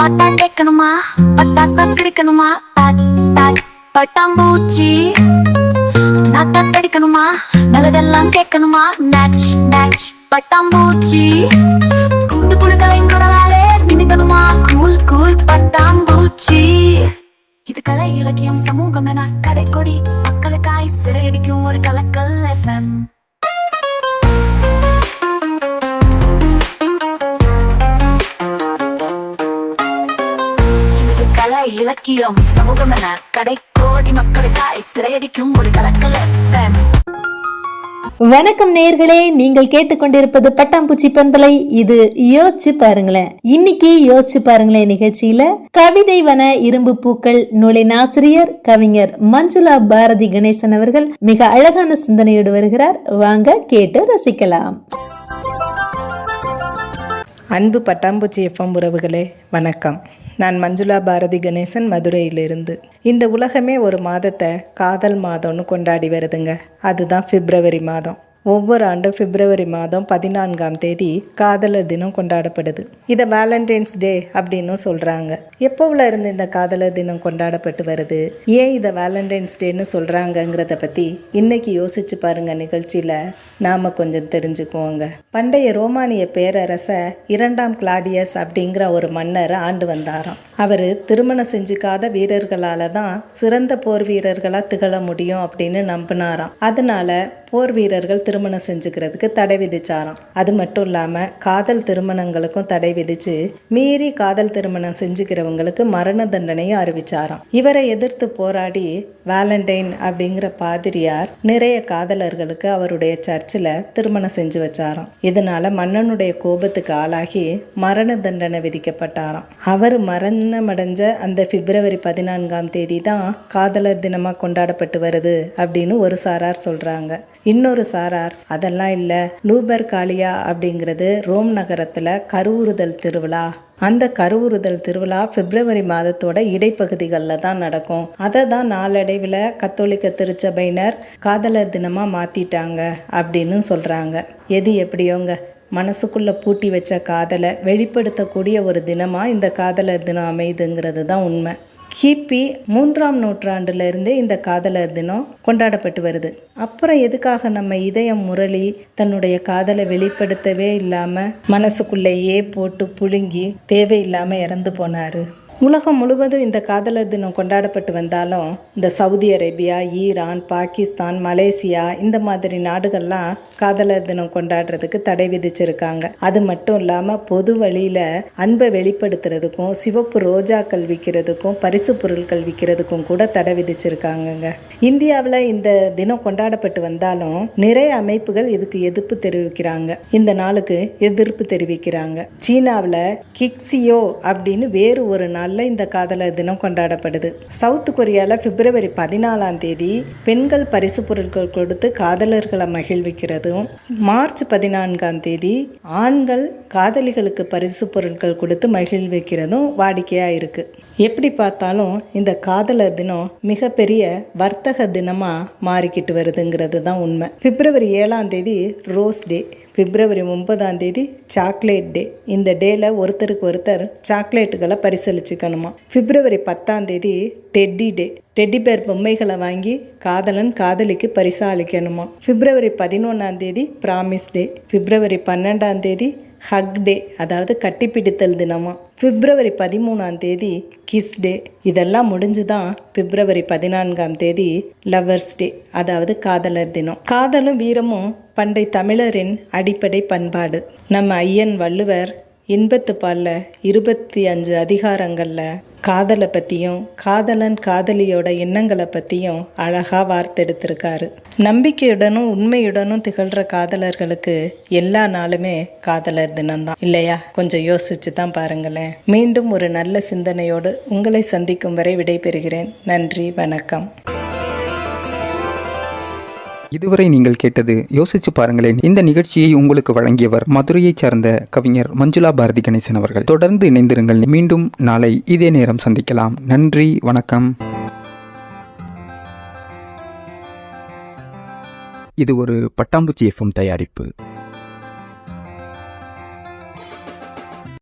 பாட்டா கேட்கணுமா, பட்டாசா சிரிக்கணுமா, பட்டாம்பூச்சி நாட்டா படிக்கணுமா, நல்லதெல்லாம் கேட்கணுமா, நேச் நேச் பட்டாம்பூச்சி கூட்டு புழுக்களையும் குரலாலே நினைக்கணுமா, கூல் கூல் பட்டாம்பூச்சி. இது கலை இலக்கியம் சமூகம் என கடைக்கொடி மக்களுக்காய் சிறையடிக்கும் ஒரு கலக்கல் FM. இலக்கியம் சமூகம் என கடைக்கோடி மக்களுக்காய் சிறையடிக்கும் ஒரு கலக்கல் FM. வணக்கம் நேயர்களே, நீங்கள் கேட்டுக்கொண்டிருப்பது பட்டாம்பூச்சி பண்பலை. இது யோசிச்சு பாருங்களேன். இன்னைக்கு யோசிச்சு பாருங்களேன் நிகழ்ச்சியில கவிதை வன இரும்பு பூக்கள் நூலின் ஆசிரியர் கவிஞர் மஞ்சுளா பாரதி கணேசன் அவர்கள் மிக அழகான சிந்தனையோடு வருகிறார். வாங்க கேட்டு ரசிக்கலாம். அன்பு பட்டாம்பூச்சி FM உறவுகளே வணக்கம். நான் மஞ்சுளா பாரதி கணேசன், மதுரையிலிருந்து. இந்த உலகமே ஒரு மாதத்தை காதல் மாதம்னு கொண்டாடி வருதுங்க. அதுதான் பிப்ரவரி மாதம். ஒவ்வொரு ஆண்டும் பிப்ரவரி மாதம் 14ஆம் தேதி காதலர் தினம் கொண்டாடப்படுது. இதை வேலண்டைன்ஸ் டே அப்படின்னு சொல்கிறாங்க. எப்போவில் இருந்து இந்த காதலர் தினம் கொண்டாடப்பட்டு வருது, ஏன் இதை வேலண்டைன்ஸ் டேன்னு சொல்கிறாங்கங்கிறத பற்றி இன்னைக்கு யோசிச்சு பாருங்க நிகழ்ச்சியில் நாம் கொஞ்சம் தெரிஞ்சுக்குவோங்க. பண்டைய ரோமானிய பேரரசர் 2ஆம் கிளாடியஸ் அப்படிங்கிற ஒரு மன்னர் ஆண்டு வந்தாராம். அவர் திருமணம் செஞ்சுக்காத வீரர்களால் தான் சிறந்த போர் வீரர்களாக திகழ முடியும் அப்படின்னு நம்பினாராம். அதனால போர் வீரர்கள் திருமணம் செஞ்சுக்கிறதுக்கு தடை விதிச்சாராம். அது மட்டும் இல்லாமல் காதல் திருமணங்களுக்கும் தடை விதிச்சு மீறி காதல் திருமணம் செஞ்சுக்கிறவங்களுக்கு மரண தண்டனையும் அறிவிச்சாராம். இவரை எதிர்த்து போராடி வேலண்டைன் அப்படிங்கிற பாதிரியார் நிறைய காதலர்களுக்கு அவருடைய சர்ச்சில் திருமணம் செஞ்சு வச்சாராம். இதனால மன்னனுடைய கோபத்துக்கு ஆளாகி மரண தண்டனை விதிக்கப்பட்டாராம். அவர் மரணமடைஞ்ச அந்த பிப்ரவரி 14ஆம் தேதி தான் காதலர் தினமாக கொண்டாடப்பட்டு வருது அப்படின்னு ஒரு சாரார் சொல்றாங்க. இன்னொரு சாரார் அதெல்லாம் இல்லை, லூபர் காலியா அப்படிங்கிறது ரோம் நகரத்தில் கருவுறுதல் திருவிழா. அந்த கருவுறுதல் திருவிழா பிப்ரவரி மாதத்தோட இடைப்பகுதிகளில் தான் நடக்கும். அதை தான் நாளடைவில் கத்தோலிக்க திருச்சபையினர் காதலர் தினமாக மாற்றிட்டாங்க அப்படின்னு சொல்கிறாங்க. எது எப்படியோங்க, மனசுக்குள்ளே பூட்டி வச்ச காதலை வெளிப்படுத்தக்கூடிய ஒரு தினமாக இந்த காதலர் தினம் அமைதுங்கிறது தான் உண்மை. கிபி 3ஆம் நூற்றாண்டுலேருந்தே இந்த காதலர் தினம் கொண்டாடப்பட்டு வருது. அப்புறம் எதுக்காக நம்ம இதயம் முரளி தன்னுடைய காதலை வெளிப்படுத்தவே இல்லாமல் மனசுக்குள்ளேயே போட்டு புழுங்கி தேவையில்லாமல் இறந்து போனார்? உலகம் முழுவதும் இந்த காதலர் தினம் கொண்டாடப்பட்டு வந்தாலும் இந்த Saudi Arabia, Iran, Pakistan, Malaysia இந்த மாதிரி நாடுகள்லாம் காதலர் தினம் கொண்டாடுறதுக்கு தடை விதிச்சிருக்காங்க. அது மட்டும் இல்லாமல் பொது வழியில் அன்பை வெளிப்படுத்துறதுக்கும் சிவப்பு ரோஜாக்கள் விற்கிறதுக்கும் பரிசு பொருட்கள் விற்கிறதுக்கும் கூட தடை விதிச்சிருக்காங்கங்க. இந்தியாவில் இந்த தினம் கொண்டாடப்பட்டு வந்தாலும் நிறைய அமைப்புகள் இதுக்கு எதிர்ப்பு தெரிவிக்கிறாங்க. இந்த நாளுக்கு எதிர்ப்பு தெரிவிக்கிறாங்க. சீனாவில் கிக்சியோ அப்படின்னு வேறு ஒரு நாள் இந்த காதலர் தினம் கொண்டாடப்படுது. சவுத் கொரியால பிப்ரவரி 14ஆம் தேதி பெண்கள் பரிசு பொருட்கள் கொடுத்து காதலர்களை மகிழ்விக்கிறதும், மார்ச் 14ஆம் தேதி ஆண்கள் காதலிகளுக்கு பரிசு பொருட்கள் கொடுத்து மகிழ்விக்கிறதும் வாடிக்கையா இருக்கு. எப்படி பார்த்தாலும் இந்த காதலர் தினம் மிகப்பெரிய வர்த்தக தினமா மாறிக்கிட்டு வருதுங்கிறது தான் உண்மை. பிப்ரவரி 7ஆம் தேதி ரோஸ் டே, பிப்ரவரி 9ஆம் தேதி சாக்லேட் டே. இந்த டேல ஒருத்தருக்கு ஒருத்தர் சாக்லேட்டுகளை பரிசளிச்சுக்கணுமா. பிப்ரவரி 10ஆம் தேதி டெட்டி டே, டெட்டி பேர் பொம்மைகளை வாங்கி காதலன் காதலிக்கு பரிசா அளிக்கணுமா. பிப்ரவரி 11ஆம் தேதி ப்ராமிஸ் டே, பிப்ரவரி 12ஆம் தேதி ஹக் டே, அதாவது கட்டிப்பிடித்தல் தினமா. பிப்ரவரி 13ஆம் தேதி கிஸ் டே. இதெல்லாம் முடிஞ்சுதான் பிப்ரவரி 14ஆம் தேதி லவ்வர்ஸ் டே, அதாவது காதலர் தினம். காதலும் வீரமும் பண்டை தமிழரின் அடிப்படை பண்பாடு. நம்ம ஐயன் வள்ளுவர் இன்பத்து பாலில் 25 அதிகாரங்களில் காதலை பற்றியும் காதலன் காதலியோட எண்ணங்களை பற்றியும் அழகாக வார்த்தெடுத்திருக்காரு. நம்பிக்கையுடனும் உண்மையுடனும் திகழ்கிற காதலர்களுக்கு எல்லா நாளுமே காதலர் தினம்தான் இல்லையா? கொஞ்சம் யோசிச்சு தான் பாருங்களேன். மீண்டும் ஒரு நல்ல சிந்தனையோடு உங்களை சந்திக்கும் வரை விடைபெறுகிறேன். நன்றி, வணக்கம். இதுவரை நீங்கள் கேட்டது யோசிச்சு பாருங்களேன். இந்த நிகழ்ச்சியை உங்களுக்கு வழங்கியவர் மதுரையைச் சார்ந்த கவிஞர் மஞ்சுளா பாரதி கணேசன் அவர்கள். தொடர்ந்து இணைந்திருங்கள். மீண்டும் நாளை இதே நேரம் சந்திக்கலாம். நன்றி, வணக்கம். இது ஒரு பட்டாம்பூச்சி FM தயாரிப்பு.